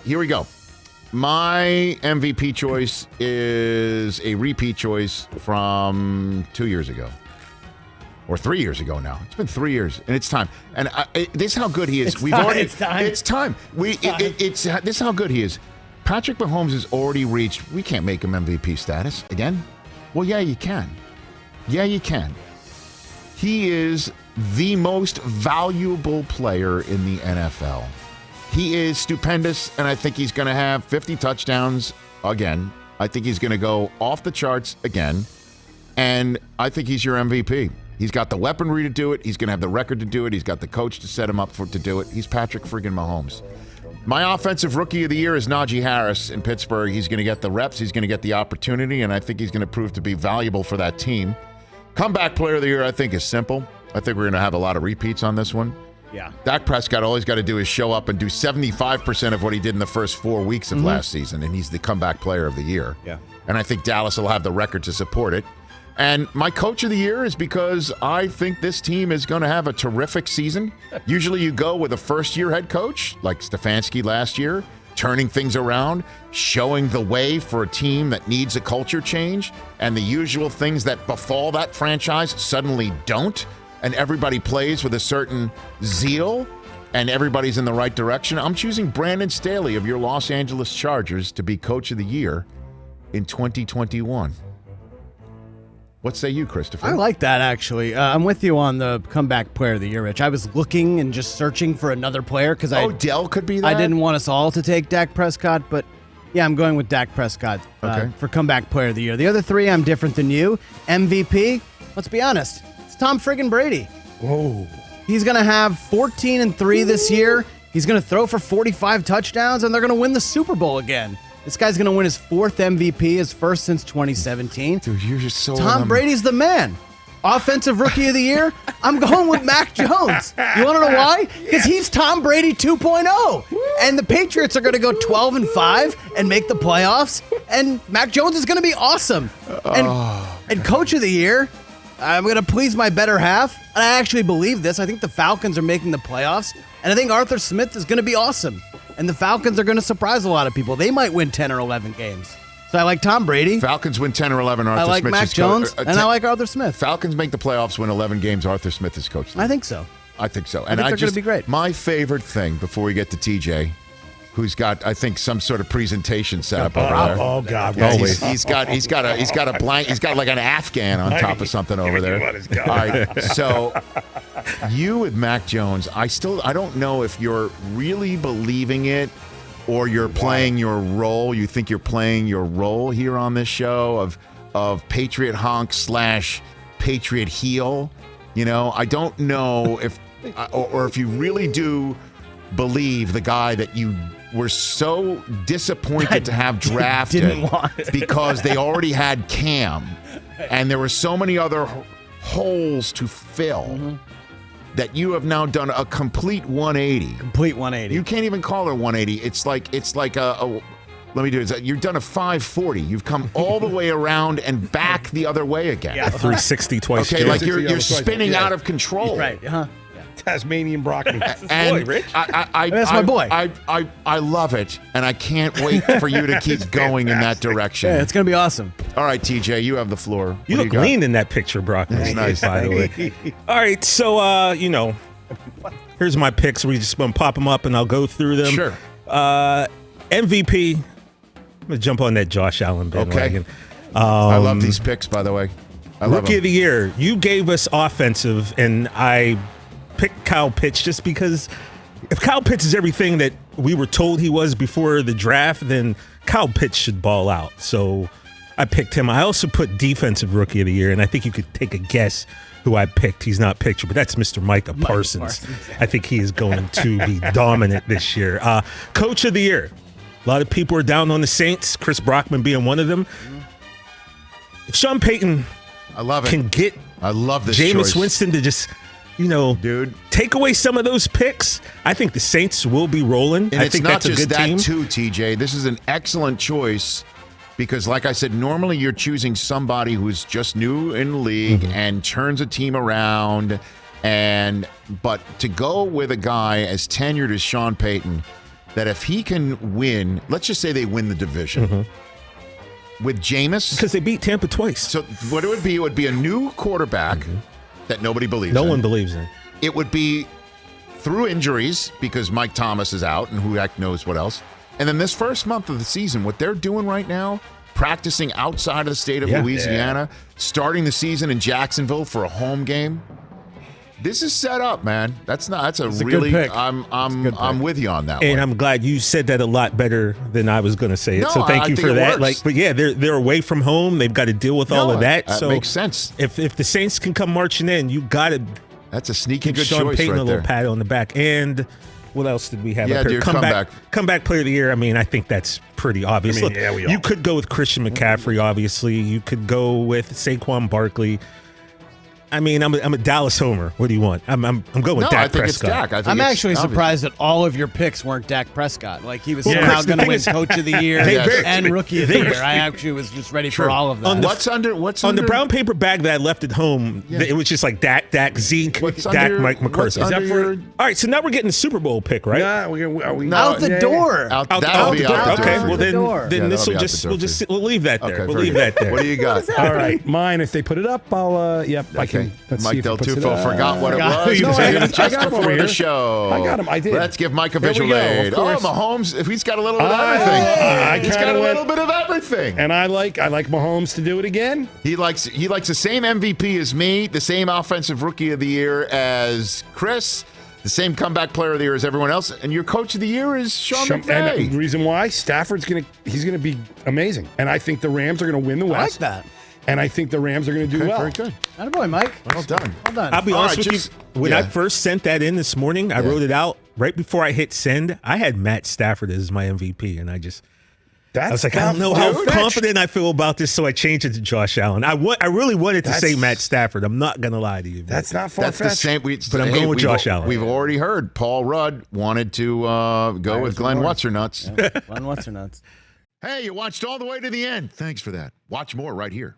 here we go. My MVP choice is a repeat choice from 2 years ago. Or 3 years ago now. It's been 3 years, and it's time. And this is how good he is. It's time. It's time. This is how good he is. Patrick Mahomes has already reached. We can't make him MVP status again. Well, yeah, you can. Yeah, you can. He is the most valuable player in the NFL. He is stupendous, and I think he's going to have 50 touchdowns again. I think he's going to go off the charts again, and I think he's your MVP. He's got the weaponry to do it. He's going to have the record to do it. He's got the coach to set him up to do it. He's Patrick friggin' Mahomes. My offensive rookie of the year is Najee Harris in Pittsburgh. He's going to get the reps. He's going to get the opportunity, and I think he's going to prove to be valuable for that team. Comeback player of the year, I think, is simple. I think we're going to have a lot of repeats on this one. Yeah. Dak Prescott, all he's got to do is show up and do 75% of what he did in the first 4 weeks of last season, and he's the comeback player of the year. Yeah. And I think Dallas will have the record to support it. And my coach of the year is because I think this team is going to have a terrific season. Usually you go with a first-year head coach, like Stefanski last year, turning things around, showing the way for a team that needs a culture change, and the usual things that befall that franchise suddenly don't, and everybody plays with a certain zeal, and everybody's in the right direction. I'm choosing Brandon Staley of your Los Angeles Chargers to be coach of the year in 2021. What say you, Christopher? I like that, actually. I'm with you on the comeback player of the year, Rich. I was looking and just searching for another player because Odell could be that? I didn't want us all to take Dak Prescott, but yeah, I'm going with Dak Prescott for comeback player of the year. The other three, I'm different than you. MVP, let's be honest, it's Tom friggin' Brady. Whoa. He's going to have 14-3 this year. He's going to throw for 45 touchdowns, and they're going to win the Super Bowl again. This guy's going to win his fourth MVP, his first since 2017. Dude, you're just so... Tom Brady's the man. Offensive Rookie of the Year, I'm going with Mac Jones. You want to know why? Because he's Tom Brady 2.0. And the Patriots are going to go 12-5 and make the playoffs. And Mac Jones is going to be awesome. And Coach of the Year, I'm going to please my better half. And I actually believe this. I think the Falcons are making the playoffs. And I think Arthur Smith is going to be awesome. And the Falcons are going to surprise a lot of people. They might win 10 or 11 games. So I like Tom Brady. Falcons win 10 or 11. Arthur I like Smith Mac Jones, and I like Arthur Smith. Falcons make the playoffs, win 11 games. Arthur Smith is coach. I think so. I think so. And I think they're going to be great. My favorite thing before we get to TJ, who's got, I think, some sort of presentation set up over there. Oh God! Yeah, he's got a blank. He's got like an Afghan on top of something over there. All right, so you with Mac Jones, I don't know if you're really believing it or you're playing your role. You think you're playing your role here on this show of Patriot honk / Patriot heel. You know, I don't know if or if you really do believe the guy that you were so disappointed to have drafted because they already had Cam and there were so many other holes to fill that you have now done a complete 180. Complete 180. You can't even call it 180. It's like a let me do it. You've done a 540. You've come all the way around and back the other way again. Yeah, 360 twice. Okay, like you're spinning out of control. Right. Tasmanian Brockman. And boy, Rich. That's my boy. I love it, and I can't wait for you to keep going in that direction. Yeah, it's going to be awesome. All right, TJ, you have the floor. You look lean in that picture, Brockman. That's nice, by the way. All right, so, here's my picks. We just going to pop them up, and I'll go through them. Sure. MVP, I'm going to jump on that Josh Allen bandwagon. Okay. I love these picks, by the way. Rookie of the year, you gave us offensive, and I picked Kyle Pitts just because if Kyle Pitts is everything that we were told he was before the draft, then Kyle Pitts should ball out. So I picked him. I also put defensive rookie of the year, and I think you could take a guess who I picked. He's not pictured, but that's Mr. Micah Parsons. I think he is going to be dominant this year. Coach of the year. A lot of people are down on the Saints, Chris Brockman being one of them. If Sean Payton can get Jameis Winston to just take away some of those picks, I think the Saints will be rolling. And I think that's a good team. too, TJ. This is an excellent choice because, like I said, normally you're choosing somebody who's just new in the league and turns a team around. But to go with a guy as tenured as Sean Payton, that if he can win, let's just say they win the division with Jameis. Because they beat Tampa twice. So what it would be a new quarterback that nobody believes in. No one believes in. It would be through injuries because Mike Thomas is out and who heck knows what else. And then this first month of the season, what they're doing right now, practicing outside of the state of Louisiana, starting the season in Jacksonville for a home game. This is set up, man. That's a really good pick. I'm with you on that And one. I'm glad you said that a lot better than I was going to say it. No, So thank I you think for it that. works. But yeah, they're away from home. They've got to deal with all of that. That So makes sense. If the Saints can come marching in, you got to That's a sneaky give good Sean choice Payton right a little there. pat on the back. And what else did we have Yeah, up here? dude, comeback. Comeback player of the year. I mean, I think that's pretty obvious. I mean, Look, yeah, we all you could go with Christian McCaffrey, obviously. You could go with Saquon Barkley. I mean, I'm a Dallas homer. What do you want? I'm going with No, Dak I think Prescott. it's Dak. I think I'm it's actually obvious. surprised that all of your picks weren't Dak Prescott. Like he was Well, somehow Chris, the going to thing win is- Coach of the Year They- and Rookie of the Year. I actually was just ready for all of that. What's under On the brown paper bag that I left at home, it was just like Dak, Zeke, What's Dak, under- Mike McCarthy. what's under your- All right, so now we're getting the Super Bowl pick, right? Yeah, are we Out the door. Out, Out, that'll out be the door. out the door. Okay, for well you. door. then Yeah, this that'll will be out the door for you. we'll leave that there. Okay, We'll very leave good. that there. What do you got? All right, mine. If they put it up, I'll. Yep, I Okay. can. Let's see Mike if Del he puts it Tufo up. forgot what it Forgot was. who you He said. did it I just got him before over the here. show. I got him. I did. Let's give Mike a There we visual go, aid. of Oh, course. Mahomes, if he's got a little bit of everything. I He's got kinda a little went- bit of everything. And I like Mahomes to do it again. He likes the same MVP as me, the same offensive rookie of the year as Chris, the same comeback player of the year as everyone else, and your coach of the year is Sean And the McVay. reason why Stafford's he's gonna be amazing, and I think the Rams are gonna win the I like West. that. And I think the Rams are gonna do Okay, well. very good. Attaboy, Mike. Well done. Well done. I'll be All honest right, with just- you. When yeah. I first sent that in this morning, I wrote it out right before I hit send. I had Matt Stafford as my MVP, and I was like, I don't know how confident I feel about this, so I changed it to Josh Allen. I really wanted to say Matt Stafford. I'm not gonna lie to you. That's not far That's the fetched. same. But I'm going with Josh Allen. We've already heard Paul Rudd wanted to go with Glenn What's-Her-Nuts. Glenn What's-Her-Nuts. Hey, you watched all the way to the end. Thanks for that. Watch more right here.